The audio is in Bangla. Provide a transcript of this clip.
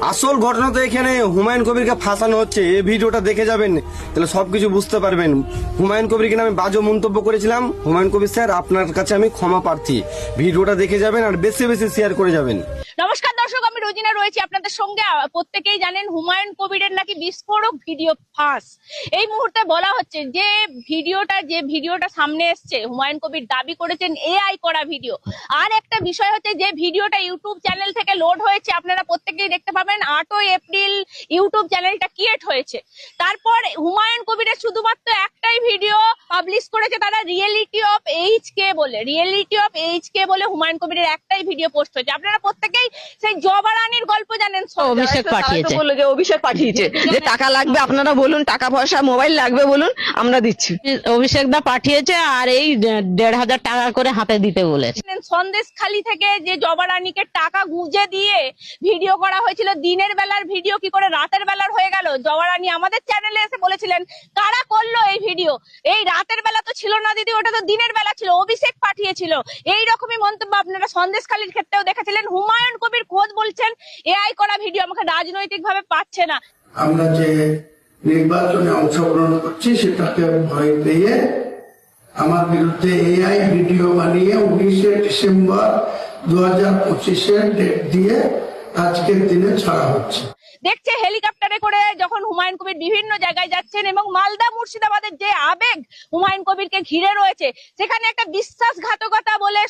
আসল ঘটনা তো এখানে হুমায়ুন কবিরকে ফাঁসানো হচ্ছে। এই ভিডিওটা দেখে যাবেন, তাহলে সবকিছু বুঝতে পারবেন। হুমায়ুন কবিরকে আমি বাজে মন্তব্য করেছিলাম। হুমায়ুন কবির স্যার, আপনার কাছে আমি ক্ষমা প্রার্থী। ভিডিওটা দেখে যাবেন আর বেশি বেশি শেয়ার করে যাবেন। নমস্কার দর্শক, আমি রোজিনা রয়েছি আপনাদের সঙ্গে। প্রত্যেকেই জানেন হুমায়ুন কবিরের নাকি বিস্ফোরক ভিডিও ফাঁস। এই মুহূর্তে বলা হচ্ছে যে ভিডিওটা সামনে এসছে, হুমায়ুন কবির দাবি করেছেন এআই করা ভিডিও। আর একটা বিষয় হচ্ছে যে ভিডিওটা ইউটিউব চ্যানেল থেকে লোড হয়েছে, আপনারা প্রত্যেকেই দেখতে পাবেন। 8ই এপ্রিল ইউটিউব চ্যানেলটা ক্রিয়েট হয়েছে। তারপর হুমায়ুন কবিরের শুধুমাত্র একটাই ভিডিও পাবলিশ করেছে তারা, রিয়েলিটি অফ এইচকে বলে হুমায়ুন কবিরের একটাই ভিডিও পোস্ট হয়েছে। আপনারা প্রত্যেকেই সেই জবা রানীর গল্প জানেন। অভিষেক পাঠিয়েছে, বললো যে অভিষেক পাঠিয়েছে যে টাকা লাগবে আপনারা বলুন, টাকা পয়সা মোবাইল লাগবে বলুন, আমরা দিচ্ছি। অভিষেক দা পাঠিয়েছে আর এই 1,500 টাকা করে হাতে দিতে বলেছে। সন্দেশখালী থেকে যে জবা রানীকে টাকা গুঁজে দিয়ে ভিডিও করা হয়েছিল, দিনের বেলার ভিডিও কি করে রাতের বেলার হয়ে গেল? জবা রানী আমাদের চ্যানেলে এসে বলেছিলেন কারা করলো এই ভিডিও, এই রাতের বেলা তো ছিল না দিদি, ওটা তো দিনের বেলা ছিল, অভিষেক পাঠিয়েছিল। এই রকমই মন্তব্য আপনারা সন্দেশখালীর ক্ষেত্রেও দেখেছিলেন। হুমায়ুন কবির খোদ বলছেন এআই করা ভিডিও আমাকে রাজনৈতিক ভাবে পাচ্ছে না। আমরা যে নির্বাচনে অংশগ্রহণ করছি সেটাকে ভয় পেয়ে আমার বিরুদ্ধে এআই ভিডিও বানিয়ে 19শে ডিসেম্বর 2025 ডেট দিয়ে আজকের দিনে ছাড়া হচ্ছে। দেখছে হেলিকপ্টারে করে যখন হুমায়ুন কবির বিভিন্ন জায়গায় যাচ্ছেন, এবং মালদা মুর্শিদাবাদের যে আবেগ হুমায়ুন কবিরকে ঘিরে রয়েছে, সেখানে একটা বিশ্বাসঘাতকতা বলে